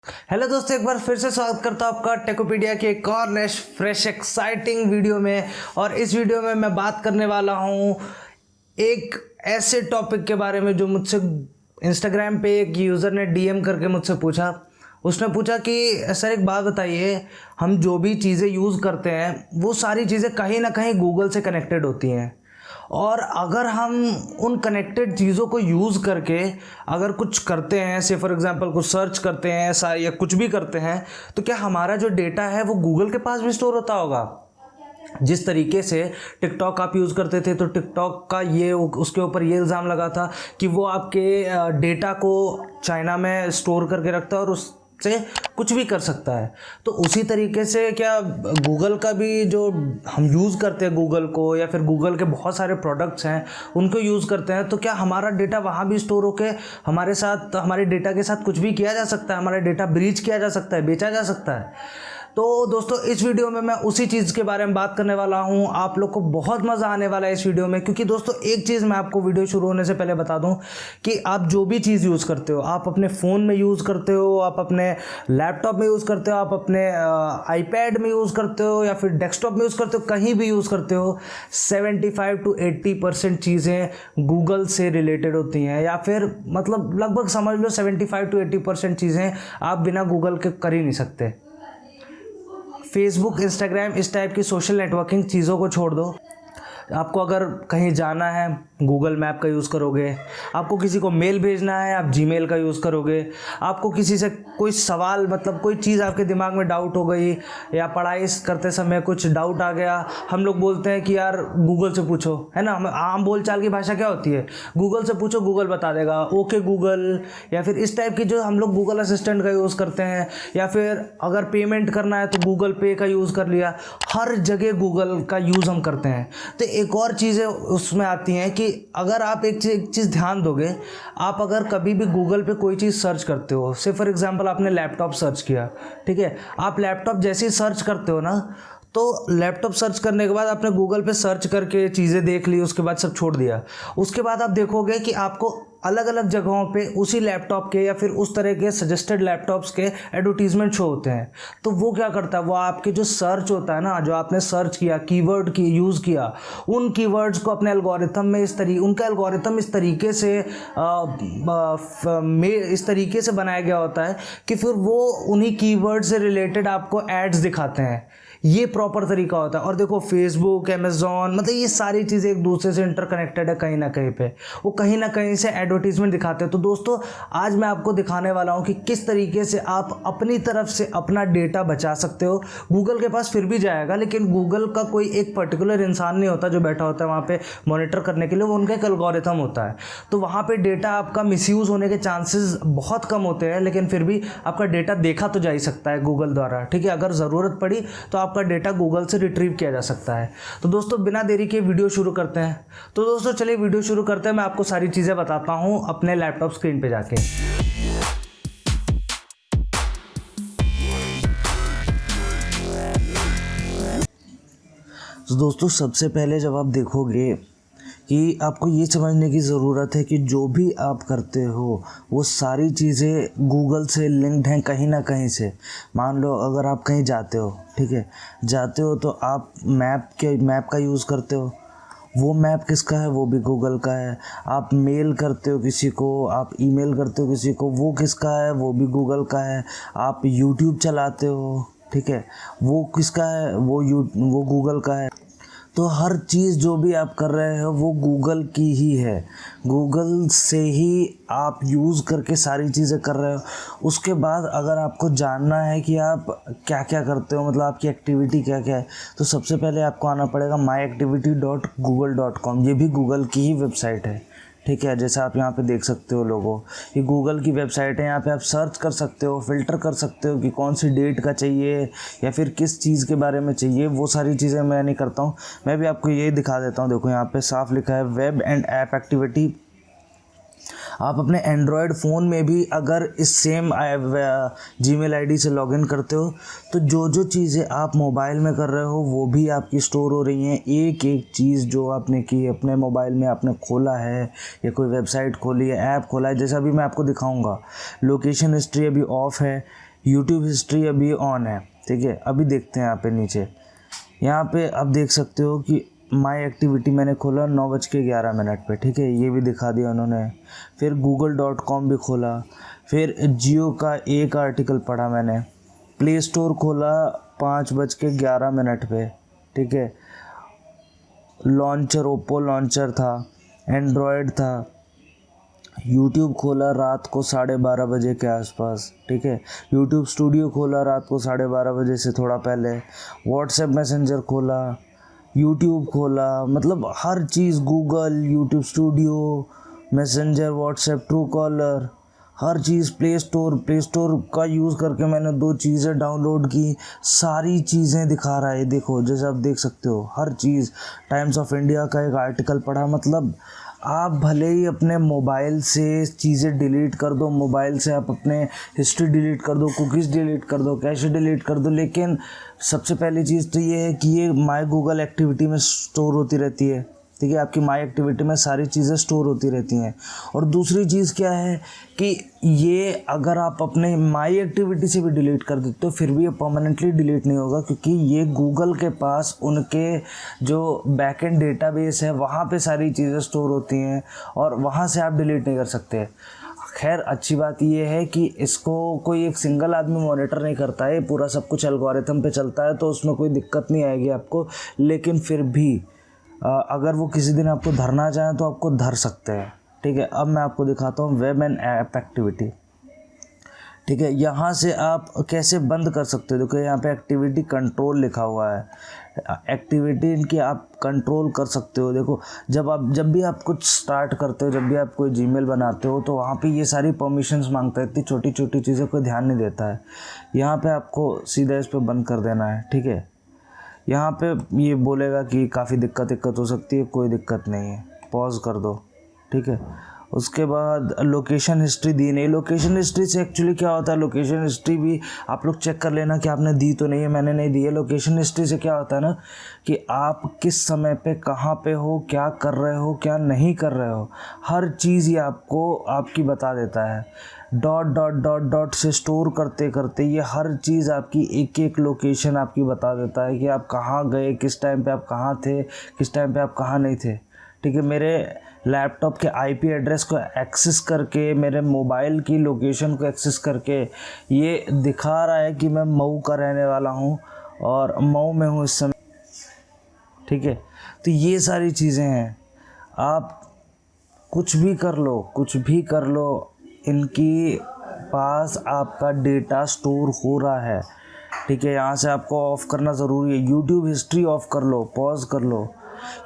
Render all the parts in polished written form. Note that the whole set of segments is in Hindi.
हेलो दोस्तों, एक बार फिर से स्वागत करता हूँ आपका टेकोपीडिया के एक और नए फ्रेश एक्साइटिंग वीडियो में। और इस वीडियो में मैं बात करने वाला हूँ एक ऐसे टॉपिक के बारे में जो मुझसे इंस्टाग्राम पे एक यूज़र ने डीएम करके मुझसे पूछा। उसने पूछा कि सर एक बात बताइए, हम जो भी चीज़ें यूज़ करते हैं वो सारी चीज़ें कहीं ना कहीं गूगल से कनेक्टेड होती हैं, और अगर हम उन कनेक्टेड चीज़ों को यूज़ करके अगर कुछ करते हैं, से फॉर एग्जांपल कुछ सर्च करते हैं ऐसा या कुछ भी करते हैं, तो क्या हमारा जो डेटा है वो गूगल के पास भी स्टोर होता होगा? जिस तरीके से टिकटॉक आप यूज़ करते थे तो टिकटॉक का ये उसके ऊपर ये इल्ज़ाम लगा था कि वो आपके डेटा को चाइना में स्टोर करके रखता है और उस से कुछ भी कर सकता है। तो उसी तरीके से क्या गूगल का भी जो हम यूज़ करते हैं गूगल को, या फिर गूगल के बहुत सारे प्रोडक्ट्स हैं उनको यूज़ करते हैं, तो क्या हमारा डेटा वहाँ भी स्टोर होके हमारे साथ, हमारे डेटा के साथ कुछ भी किया जा सकता है? हमारा डेटा ब्रीच किया जा सकता है, बेचा जा सकता है? तो दोस्तों इस वीडियो में मैं उसी चीज़ के बारे में बात करने वाला हूँ। आप लोग को बहुत मज़ा आने वाला है इस वीडियो में, क्योंकि दोस्तों एक चीज़ मैं आपको वीडियो शुरू होने से पहले बता दूँ कि आप जो भी चीज़ यूज़ करते हो, आप अपने फ़ोन में यूज़ करते हो, आप अपने लैपटॉप में यूज़ करते हो, आप अपने आईपैड में यूज़ करते हो, या फिर डेस्कटॉप में यूज़ करते हो, कहीं भी यूज़ करते हो, 75 to 80% चीज़ें गूगल से रिलेटेड होती हैं, या फिर मतलब लगभग समझ लो 75 to 80% चीज़ें आप बिना गूगल के कर ही नहीं सकते। फेसबुक, इंस्टाग्राम, इस टाइप की सोशल नेटवर्किंग चीज़ों को छोड़ दो। आपको अगर कहीं जाना है गूगल मैप का यूज़ करोगे, आपको किसी को मेल भेजना है आप जीमेल का यूज़ करोगे, आपको किसी से कोई सवाल, मतलब कोई चीज़ आपके दिमाग में डाउट हो गई, या पढ़ाई करते समय कुछ डाउट आ गया, हम लोग बोलते हैं कि यार गूगल से पूछो, है ना। आम बोलचाल की भाषा क्या होती है? गूगल से पूछो, गूगल बता देगा, ओके गूगल, या फिर इस टाइप की जो हम लोग गूगल असिस्टेंट का यूज़ करते हैं, या फिर अगर पेमेंट करना है तो गूगल पे का यूज़ कर लिया। हर जगह गूगल का यूज़ हम करते हैं। तो एक और चीज़ें उसमें आती हैं कि अगर आप एक चीज़ ध्यान दोगे, आप अगर कभी भी गूगल पे कोई चीज़ सर्च करते हो, से फॉर एग्जांपल आपने लैपटॉप सर्च किया, ठीक है, आप लैपटॉप जैसे ही सर्च करते हो ना, तो लैपटॉप सर्च करने के बाद आपने गूगल पे सर्च करके चीज़ें देख ली, उसके बाद सब छोड़ दिया। उसके बाद आप देखोगे कि आपको अलग अलग जगहों पे उसी लैपटॉप के या फिर उस तरह के सजेस्टेड लैपटॉप्स के एडवर्टीजमेंट शो होते हैं। तो वो क्या करता है, वो आपके जो सर्च होता है ना, जो आपने सर्च किया, कीवर्ड की यूज़ किया, उन कीवर्ड्स को अपने एल्गोरिथम में उनका एल्गोरिथम इस तरीके से बनाया गया होता है कि फिर वो उन्हीं कीवर्ड से रिलेटेड आपको एड्स दिखाते हैं। ये प्रॉपर तरीका होता है। और देखो फेसबुक, अमेज़ॉन, मतलब ये सारी चीज़ें एक दूसरे से इंटरकनेक्टेड है कहीं ना कहीं पे, वो कहीं ना कहीं से एडवर्टीजमेंट दिखाते हैं। तो दोस्तों आज मैं आपको दिखाने वाला हूँ कि किस तरीके से आप अपनी तरफ से अपना डेटा बचा सकते हो। गूगल के पास फिर भी जाएगा, लेकिन गूगल का कोई एक पर्टिकुलर इंसान नहीं होता जो बैठा होता है वहाँ पे मॉनिटर करने के लिए, वो उनका एक एल्गोरिथम होता है। तो वहाँ पे डेटा आपका मिसयूज़ होने के चांसेस बहुत कम होते हैं, लेकिन फिर भी आपका डेटा देखा तो जा ही सकता है गूगल द्वारा, ठीक है। अगर ज़रूरत पड़ी तो आपका डेटा गूगल से रिट्रीव किया जा सकता है। तो दोस्तों बिना देरी के वीडियो शुरू करते हैं। तो दोस्तों चलिए वीडियो शुरू करते हैं। मैं आपको सारी चीज़ें बताता हूँ अपने लैपटॉप स्क्रीन पे जाके। तो दोस्तों सबसे पहले जब आप देखोगे कि आपको ये समझने की ज़रूरत है कि जो भी आप करते हो वो सारी चीज़ें गूगल से लिंक्ड हैं कहीं ना कहीं से। मान लो अगर आप कहीं जाते हो, ठीक है, जाते हो तो आप मैप का यूज़ करते हो, वो मैप किसका है? वो भी गूगल का है। आप मेल करते हो किसी को, आप ईमेल करते हो किसी को, वो किसका है? वो भी गूगल का है। आप यूट्यूब चलाते हो, ठीक है, वो किसका है? वो गूगल का है। तो हर चीज़ जो भी आप कर रहे हो वो गूगल की ही है, गूगल से ही आप यूज़ करके सारी चीज़ें कर रहे हो। उसके बाद अगर आपको जानना है कि आप क्या क्या करते हो, मतलब आपकी एक्टिविटी क्या क्या है, तो सबसे पहले आपको आना पड़ेगा myactivity.google.com। ये भी गूगल की ही वेबसाइट है, ठीक है। जैसा आप यहाँ पे देख सकते हो लोगों, ये गूगल की वेबसाइट है। यहाँ पे आप सर्च कर सकते हो, फ़िल्टर कर सकते हो कि कौन सी डेट का चाहिए या फिर किस चीज़ के बारे में चाहिए। वो सारी चीज़ें मैं नहीं करता हूँ, मैं भी आपको ये दिखा देता हूँ। देखो यहाँ पे साफ लिखा है वेब एंड ऐप एक्टिविटी। आप अपने एंड्रॉयड फ़ोन में भी अगर इस सेम जीमेल आईडी से लॉगिन करते हो तो जो जो चीज़ें आप मोबाइल में कर रहे हो वो भी आपकी स्टोर हो रही हैं। एक एक चीज़ जो आपने की अपने मोबाइल में, आपने खोला है या कोई वेबसाइट खोली है, ऐप खोला है, जैसा अभी मैं आपको दिखाऊंगा। लोकेशन हिस्ट्री अभी ऑफ है, यूट्यूब हिस्ट्री अभी ऑन है, ठीक है। अभी देखते हैं यहाँ पे नीचे, यहाँ पे आप देख सकते हो कि माई एक्टिविटी मैंने खोला 9:11 पे, ठीक है, ये भी दिखा दिया उन्होंने। फिर google.com भी खोला, फिर जियो का एक आर्टिकल पढ़ा मैंने, प्ले स्टोर खोला 5:11 पे, ठीक है। लॉन्चर, ओप्पो लॉन्चर था, एंड्रॉयड था। यूट्यूब खोला रात को 12:30 बजे के आसपास, ठीक है। यूट्यूब स्टूडियो खोला रात को 12:30 बजे से थोड़ा पहले। व्हाट्सएप मैसेंजर खोला, यूट्यूब खोला, मतलब हर चीज़, Google, YouTube Studio, Messenger, WhatsApp, Truecaller, हर चीज़। प्ले स्टोर का यूज़ करके मैंने 2 चीज़ें डाउनलोड की, सारी चीज़ें दिखा रहा है, देखो जैसे आप देख सकते हो हर चीज़। टाइम्स ऑफ इंडिया का एक आर्टिकल पढ़ा, मतलब आप भले ही अपने मोबाइल से चीज़ें डिलीट कर दो, मोबाइल से आप अपने हिस्ट्री डिलीट कर दो, कुकीज़ डिलीट कर दो, कैशे डिलीट कर दो, लेकिन सबसे पहली चीज़ तो ये है कि ये माई गूगल एक्टिविटी में स्टोर होती रहती है, ठीक है। आपकी माई एक्टिविटी में सारी चीज़ें स्टोर होती रहती हैं। और दूसरी चीज़ क्या है कि ये अगर आप अपने माई एक्टिविटी से भी डिलीट कर देते हो फिर भी ये परमानेंटली डिलीट नहीं होगा, क्योंकि ये गूगल के पास उनके जो बैकएंड डेटाबेस है वहाँ पे सारी चीज़ें स्टोर होती हैं और वहाँ से आप डिलीट नहीं कर सकते। खैर अच्छी बात ये है कि इसको कोई एक सिंगल आदमी मॉनिटर नहीं करता है, पूरा सब कुछ एल्गोरिथम पे चलता है, तो उसमें कोई दिक्कत नहीं आएगी आपको। लेकिन फिर भी अगर वो किसी दिन आपको धरना चाहें तो आपको धर सकते हैं, ठीक है। अब मैं आपको दिखाता हूँ वेब एंड ऐप एक्टिविटी, ठीक है। यहाँ से आप कैसे बंद कर सकते हो, देखो यहाँ पे एक्टिविटी कंट्रोल लिखा हुआ है। एक्टिविटी इनकी आप कंट्रोल कर सकते हो। देखो जब भी आप कुछ स्टार्ट करते हो, जब भी आप कोई जीमेल बनाते हो तो वहाँ पे ये सारी परमिशंस मांगता है, इतनी छोटी छोटी चीज़ों को ध्यान नहीं देता है। यहाँ पे आपको सीधा इस पर बंद कर देना है, ठीक है। यहाँ पे ये बोलेगा कि काफ़ी दिक्कत हो सकती है, कोई दिक्कत नहीं है, पॉज कर दो, ठीक है। उसके बाद लोकेशन हिस्ट्री दी नहीं। लोकेशन हिस्ट्री से एक्चुअली क्या होता है, लोकेशन हिस्ट्री भी आप लोग चेक कर लेना कि आपने दी तो नहीं है, मैंने नहीं दी है। लोकेशन हिस्ट्री से क्या होता है ना कि आप किस समय पे कहाँ पे हो, क्या कर रहे हो, क्या नहीं कर रहे हो, हर चीज़ ये आपको आपकी बता देता है। डॉट से स्टोर करते करते ये हर चीज़ आपकी एक एक लोकेशन आपकी बता देता है कि आप कहाँ गए, किस टाइम पे आप कहाँ थे, किस टाइम पे आप कहाँ नहीं थे, ठीक है। मेरे लैपटॉप के आईपी एड्रेस को एक्सेस करके, मेरे मोबाइल की लोकेशन को एक्सेस करके ये दिखा रहा है कि मैं मऊ का रहने वाला हूँ और मऊ में हूँ इस समय, ठीक है। तो ये सारी चीज़ें हैं, आप कुछ भी कर लो, इनकी पास आपका डेटा स्टोर हो रहा है, ठीक है। यहाँ से आपको ऑफ़ करना ज़रूरी है। यूट्यूब हिस्ट्री ऑफ़ कर लो, पॉज कर लो,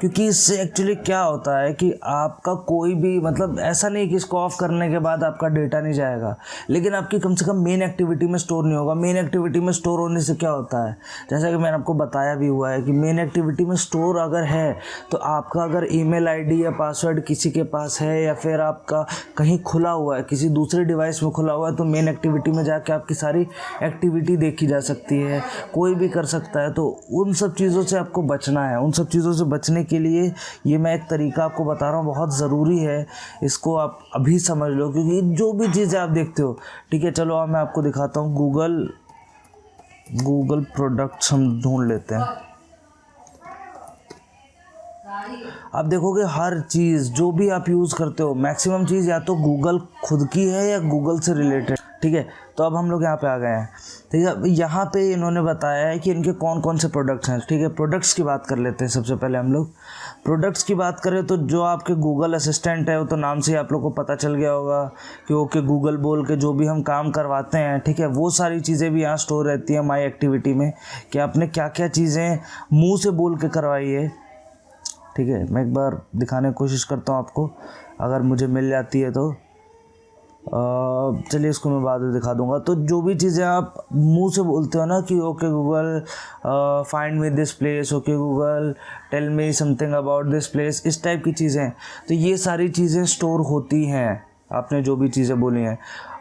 क्योंकि इससे एक्चुअली क्या होता है कि आपका कोई भी मतलब ऐसा नहीं कि इसको ऑफ़ करने के बाद आपका डेटा नहीं जाएगा, लेकिन आपकी कम से कम मेन एक्टिविटी में स्टोर नहीं होगा। मेन एक्टिविटी में स्टोर होने से क्या होता है, जैसा कि मैंने आपको बताया भी हुआ है कि मेन एक्टिविटी में स्टोर अगर है तो आपका अगर ईमेल आईडी या पासवर्ड किसी के पास है या फिर आपका कहीं खुला हुआ है, किसी दूसरे डिवाइस में खुला हुआ है, तो मेन एक्टिविटी में जाके आपकी सारी एक्टिविटी देखी जा सकती है, कोई भी कर सकता है। तो उन सब चीज़ों से आपको बचना है। उन सब चीज़ों से बचने के लिए ये मैं एक तरीका आपको बता रहा हूँ, बहुत ज़रूरी है, इसको आप अभी समझ लो, क्योंकि जो भी चीज़ें आप देखते हो, ठीक है। चलो अब मैं आपको दिखाता हूँ गूगल प्रोडक्ट्स हम ढूंढ लेते हैं। आप देखोगे हर चीज़ जो भी आप यूज़ करते हो, मैक्सिमम चीज़ या तो गूगल खुद की है या गूगल से रिलेटेड, ठीक है। तो अब हम लोग यहाँ पे आ गए हैं, ठीक है। यहाँ पे इन्होंने बताया है कि इनके कौन कौन से प्रोडक्ट्स हैं, ठीक है। प्रोडक्ट्स की बात कर लेते हैं। सबसे पहले हम लोग प्रोडक्ट्स की बात करें तो जो आपके गूगल असिस्टेंट है वो तो नाम से ही आप लोग को पता चल गया होगा कि ओके गूगल बोल के जो भी हम काम करवाते हैं, ठीक है, वो सारी चीज़ें भी यहाँ स्टोर रहती हैं माई एक्टिविटी में, कि आपने क्या क्या चीज़ें मुँह से बोल के करवाई है, ठीक है। मैं एक बार दिखाने की कोशिश करता हूँ आपको, अगर मुझे मिल जाती है तो चलिए इसको मैं बाद में दिखा दूंगा। तो जो भी चीज़ें आप मुंह से बोलते हो ना कि okay Google find me this place, okay Google tell me something about this place, इस टाइप की चीज़ें, तो ये सारी चीज़ें स्टोर होती हैं आपने जो भी चीज़ें बोली हैं।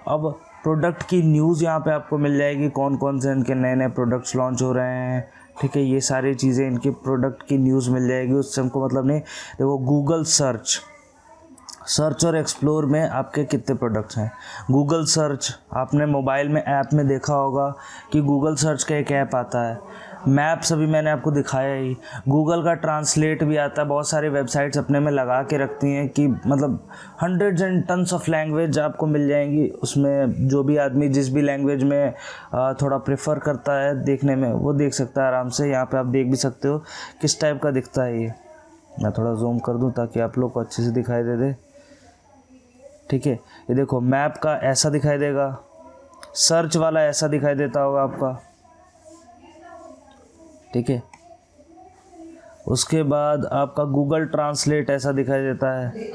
अब प्रोडक्ट की न्यूज़ यहाँ पे आपको मिल जाएगी, कौन कौन से इनके नए नए प्रोडक्ट्स लॉन्च हो रहे हैं, ठीक है। ये सारी चीज़ें इनके प्रोडक्ट की न्यूज़ मिल जाएगी, उससे हमको मतलब नहीं। देखो गूगल सर्च, सर्च और एक्सप्लोर में आपके कितने प्रोडक्ट्स हैं। गूगल सर्च, आपने मोबाइल में ऐप में देखा होगा कि गूगल सर्च का एक ऐप आता है। मैप्स अभी मैंने आपको दिखाया ही। गूगल का ट्रांसलेट भी आता है। बहुत सारी वेबसाइट्स अपने में लगा के रखती हैं कि मतलब hundreds and tons of language आपको मिल जाएंगी। उसमें जो भी आदमी जिस भी लैंग्वेज में थोड़ा प्रेफर करता है देखने में, वो देख सकता है आराम से। यहाँ पे आप देख भी सकते हो किस टाइप का दिखता है ये। मैं थोड़ा जूम कर दूँ ताकि आप लोग को अच्छे से दिखाई दे। ठीक है, ये देखो मैप का ऐसा दिखाई देगा, सर्च वाला ऐसा दिखाई देता होगा आपका। ठीक है, उसके बाद आपका गूगल ट्रांसलेट ऐसा दिखाई देता है,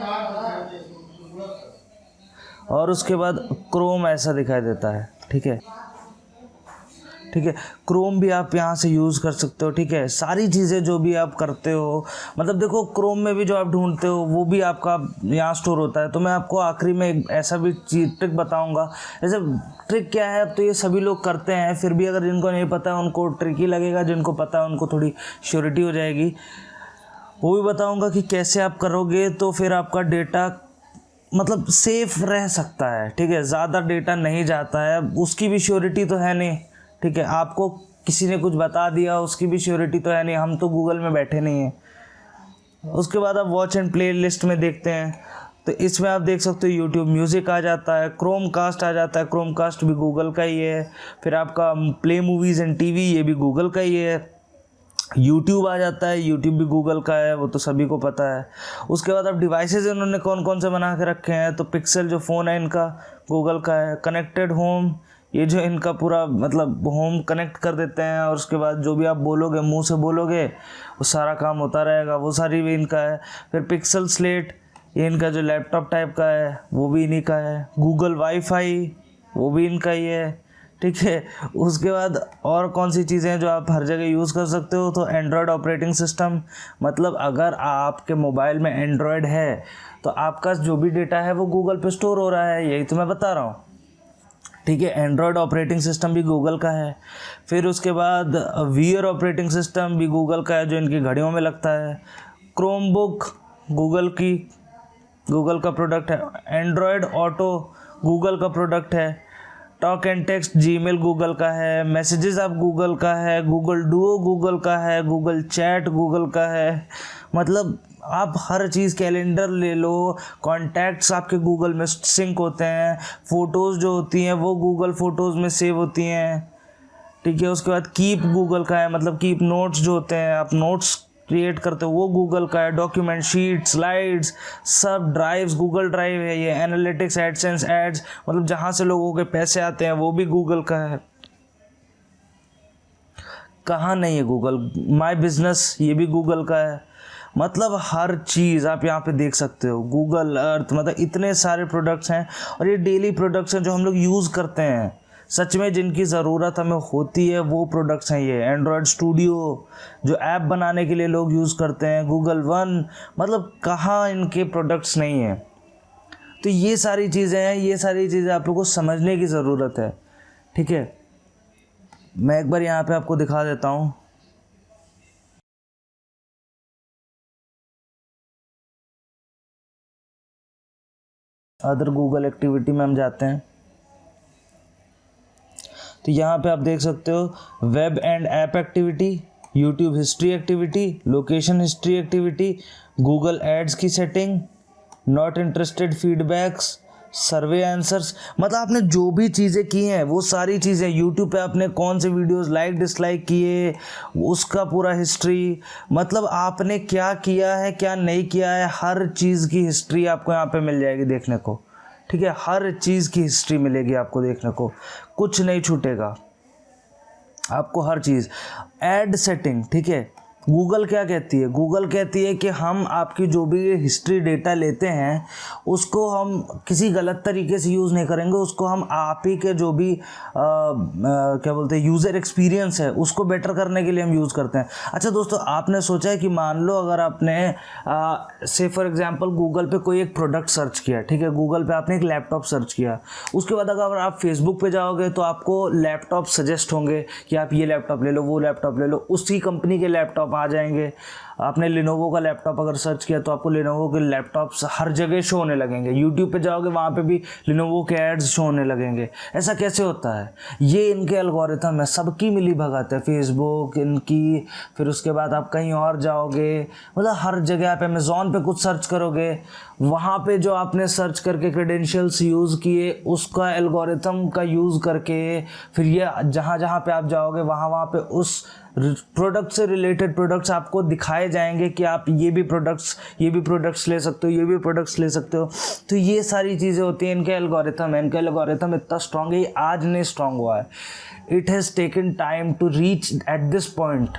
और उसके बाद क्रोम ऐसा दिखाई देता है। ठीक है, ठीक है, क्रोम भी आप यहाँ से यूज़ कर सकते हो। ठीक है, सारी चीज़ें जो भी आप करते हो, मतलब देखो क्रोम में भी जो आप ढूंढते हो वो भी आपका यहाँ स्टोर होता है। तो मैं आपको आखिरी में एक ऐसा भी ट्रिक बताऊंगा। जैसे ट्रिक क्या है, अब तो ये सभी लोग करते हैं, फिर भी अगर जिनको नहीं पता है उनको ट्रिक ही लगेगा, जिनको पता है उनको थोड़ी श्योरिटी हो जाएगी। वो भी बताऊँगा कि कैसे आप करोगे तो फिर आपका डेटा मतलब सेफ रह सकता है। ठीक है, ज़्यादा डेटा नहीं जाता है, उसकी भी श्योरिटी तो है नहीं। ठीक है, आपको किसी ने कुछ बता दिया उसकी भी श्योरिटी तो है नहीं, हम तो गूगल में बैठे नहीं हैं। उसके बाद आप वॉच एंड प्ले लिस्ट में देखते हैं तो इसमें आप देख सकते हो यूट्यूब म्यूज़िक आ जाता है, क्रोम कास्ट आ जाता है, क्रोम कास्ट भी गूगल का ही है। फिर आपका प्ले मूवीज़ एंड टीवी, ये भी गूगल का ही है। यूट्यूब आ जाता है, यूट्यूब भी गूगल का है, वो तो सभी को पता है। उसके बाद अब डिवाइसेज इन्होंने कौन कौन से बना के रखे हैं, तो पिक्सल जो फ़ोन है इनका गूगल का है। कनेक्टेड होम, ये जो इनका पूरा मतलब होम कनेक्ट कर देते हैं, और उसके बाद जो भी आप बोलोगे मुंह से बोलोगे वो सारा काम होता रहेगा, वो सारी भी इनका है। फिर पिक्सल स्लेट, ये इनका जो लैपटॉप टाइप का है वो भी इन्हीं का है। गूगल वाईफाई, वो भी इनका ही है। ठीक है, उसके बाद और कौन सी चीज़ें हैं जो आप हर जगह यूज़ कर सकते हो, तो एंड्रॉयड ऑपरेटिंग सिस्टम, मतलब अगर आपके मोबाइल में एंड्रॉयड है तो आपका जो भी डेटा है वो गूगल पे स्टोर हो रहा है, यही तो मैं बता रहा हूँ। ठीक है, एंड्रॉयड ऑपरेटिंग सिस्टम भी गूगल का है। फिर उसके बाद वीयर ऑपरेटिंग सिस्टम भी गूगल का है, जो इनकी घड़ियों में लगता है। क्रोम बुक गूगल का प्रोडक्ट है। एंड्रॉयड ऑटो गूगल का प्रोडक्ट है। Talk and text Gmail Google का है। मैसेजेस आप गूगल का है। गूगल डुओ गूगल का है। गूगल चैट गूगल का है। मतलब आप हर चीज़, कैलेंडर ले लो, कॉन्टैक्ट्स आपके गूगल में सिंक होते हैं। फ़ोटोज़ जो होती हैं वो गूगल फ़ोटोज़ में सेव होती हैं। ठीक है, उसके बाद कीप गूगल का है, मतलब कीप नोट्स जो होते हैं, आप नोट्स क्रिएट करते हो वो गूगल का है। डॉक्यूमेंट, शीट, स्लाइड्स, सब ड्राइव्स गूगल ड्राइव है। ये एनालिटिक्स, एडसेंस, एड्स, मतलब जहाँ से लोगों के पैसे आते हैं वो भी गूगल का है। कहाँ नहीं है गूगल, माई बिजनेस ये भी गूगल का है। मतलब हर चीज़ आप यहाँ पे देख सकते हो। गूगल अर्थ, मतलब इतने सारे प्रोडक्ट्स हैं, और ये डेली प्रोडक्ट्स हैं जो हम लोग यूज़ करते हैं, सच में जिनकी ज़रूरत हमें होती है वो प्रोडक्ट्स हैं ये। एंड्रॉयड स्टूडियो जो ऐप बनाने के लिए लोग यूज़ करते हैं, गूगल वन, मतलब कहाँ इनके प्रोडक्ट्स नहीं हैं। तो ये सारी चीज़ें हैं, ये सारी चीज़ें आप लोग को समझने की ज़रूरत है। ठीक है, मैं एक बार यहाँ पे आपको दिखा देता हूँ। अदर गूगल एक्टिविटी में हम जाते हैं तो यहाँ पे आप देख सकते हो web and app activity, YouTube history activity, location history activity, Google ads की setting, not interested feedbacks, survey answers. मतलब आपने जो भी चीज़ें की हैं वो सारी चीज़ें, यूट्यूब पे आपने कौन से वीडियोस लाइक डिसलाइक किए उसका पूरा हिस्ट्री, मतलब आपने क्या किया है क्या नहीं किया है, हर चीज़ की हिस्ट्री आपको यहाँ पे मिल जाएगी देखने को। ठीक है, हर चीज़ की हिस्ट्री मिलेगी आपको देखने को, कुछ नहीं छूटेगा आपको, हर चीज़। ऐड सेटिंग, ठीक है, गूगल क्या कहती है, गूगल कहती है कि हम आपकी जो भी हिस्ट्री डेटा लेते हैं उसको हम किसी गलत तरीके से यूज़ नहीं करेंगे, उसको हम आप ही के जो भी क्या बोलते हैं यूज़र एक्सपीरियंस है उसको बेटर करने के लिए हम यूज़ करते हैं। अच्छा दोस्तों, आपने सोचा है कि मान लो अगर आपने से फॉर एग्जांपल गूगल पे कोई एक प्रोडक्ट सर्च किया, ठीक है, गूगल पे आपने एक लैपटॉप सर्च किया, उसके बाद अगर आप फेसबुक पे जाओगे तो आपको लैपटॉप सजेस्ट होंगे कि आप ये लैपटॉप ले लो, वो लैपटॉप ले लो, उसी कंपनी के लैपटॉप आ जाएंगे। आपने लिनोवो का लैपटॉप अगर सर्च किया तो आपको लिनोवो के लैपटॉप्स हर जगह शो होने लगेंगे। यूट्यूब पे जाओगे वहाँ पे भी लिनोवो के एड्स शो होने लगेंगे। ऐसा कैसे होता है? ये इनके एल्गोरिथम है, सबकी मिली भगत है। फेसबुक इनकी, फिर उसके बाद आप कहीं और जाओगे, मतलब हर जगह आप अमेज़ॉन पे कुछ सर्च करोगे, वहाँ पे जो आपने सर्च करके क्रेडेंशियल्स यूज़ किए उसका एल्गोरिथम का यूज़ करके फिर ये जहाँ जहाँ पे आप जाओगे वहाँ पे उस प्रोडक्ट से रिलेटेड प्रोडक्ट्स आपको दिखाए जाएंगे कि आप ये भी प्रोडक्ट्स ले सकते हो, ये भी प्रोडक्ट्स ले सकते हो। तो ये सारी चीज़ें होती हैं, इनके एल्गोरिथम है। इनका एल्गोरिथम इतना स्ट्रांग है, ये आज नहीं स्ट्रांग हुआ है। It has taken time to reach at this point.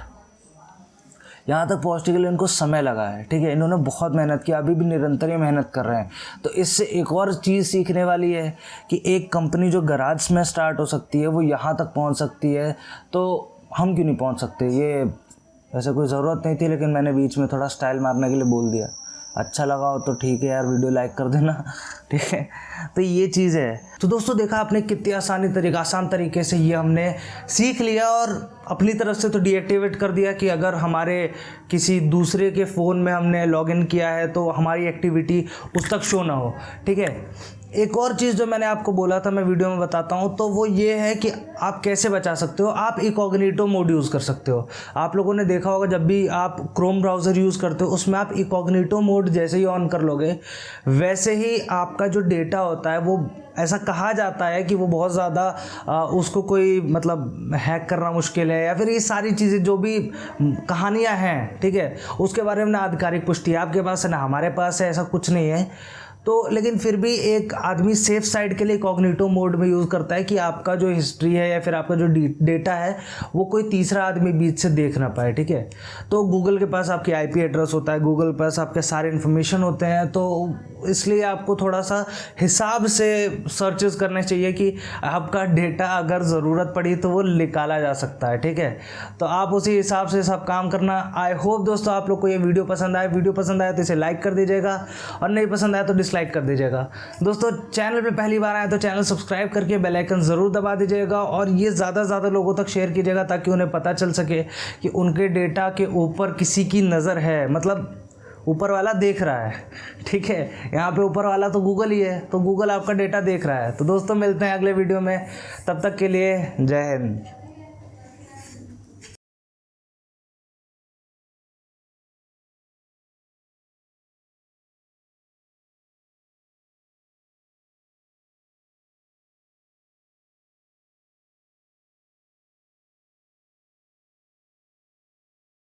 यहाँ तक पहुँचने के लिए इनको समय लगा है, ठीक है। इन्होंने बहुत मेहनत की, अभी भी निरंतर ये मेहनत कर रहे हैं। तो इससे एक और चीज़ सीखने वाली है कि एक कंपनी जो गराज में स्टार्ट हो सकती है वो यहाँ तक पहुँच सकती है, तो हम क्यों नहीं पहुँच सकते? ये वैसे कोई ज़रूरत नहीं थी, लेकिन मैंने बीच में थोड़ा स्टाइल मारने के लिए बोल दिया। अच्छा लगा हो तो ठीक है यार, वीडियो लाइक कर देना, ठीक है। तो ये चीज़ है। तो दोस्तों देखा आपने कितनी आसान तरीके से ये हमने सीख लिया और अपनी तरफ से तो डीएक्टिवेट कर दिया कि अगर हमारे किसी दूसरे के फ़ोन में हमने लॉगिन किया है तो हमारी एक्टिविटी उस तक शो ना हो, ठीक है। एक और चीज़ जो मैंने आपको बोला था मैं वीडियो में बताता हूँ, तो वो ये है कि आप कैसे बचा सकते हो। आप इनकॉग्निटो मोड यूज़ कर सकते हो। आप लोगों ने देखा होगा जब भी आप क्रोम ब्राउज़र यूज़ करते हो उसमें आप इनकॉग्निटो मोड जैसे ही ऑन कर लोगे वैसे ही आपका जो डेटा होता है वो, ऐसा कहा जाता है कि वो बहुत ज़्यादा उसको कोई मतलब हैक करना मुश्किल है, या फिर ये सारी चीज़ें जो भी कहानियाँ हैं, ठीक है, उसके बारे में ना आधिकारिक पुष्टि आपके पास है ना हमारे पास है, ऐसा कुछ नहीं है। तो लेकिन फिर भी एक आदमी सेफ साइड के लिए इनकॉग्निटो मोड में यूज़ करता है कि आपका जो हिस्ट्री है या फिर आपका जो डेटा है वो कोई तीसरा आदमी बीच से देख ना पाए, ठीक है। तो गूगल के पास आपकी आईपी एड्रेस होता है, गूगल के पास आपके सारे इन्फॉर्मेशन होते हैं, तो इसलिए आपको थोड़ा सा हिसाब से सर्चेस करने चाहिए कि आपका डेटा अगर ज़रूरत पड़ी तो वो निकाला जा सकता है, ठीक है। तो आप उसी हिसाब से सब काम करना। आई होप दोस्तों आप लोग को ये वीडियो पसंद आए। वीडियो पसंद आया तो इसे लाइक कर दीजिएगा और नहीं पसंद आया तो डिसलाइक कर दीजिएगा। दोस्तों चैनल पे पहली बार आए तो चैनल सब्सक्राइब करके बेल आइकन ज़रूर दबा दीजिएगा और ये ज़्यादा से ज़्यादा लोगों तक शेयर कीजिएगा ताकि उन्हें पता चल सके कि उनके डेटा के ऊपर किसी की नज़र है, मतलब ऊपर वाला देख रहा है, ठीक है। यहाँ पे ऊपर वाला तो गूगल ही है, तो गूगल आपका डेटा देख रहा है। तो दोस्तों मिलते हैं अगले वीडियो में, तब तक के लिए जय हिंद।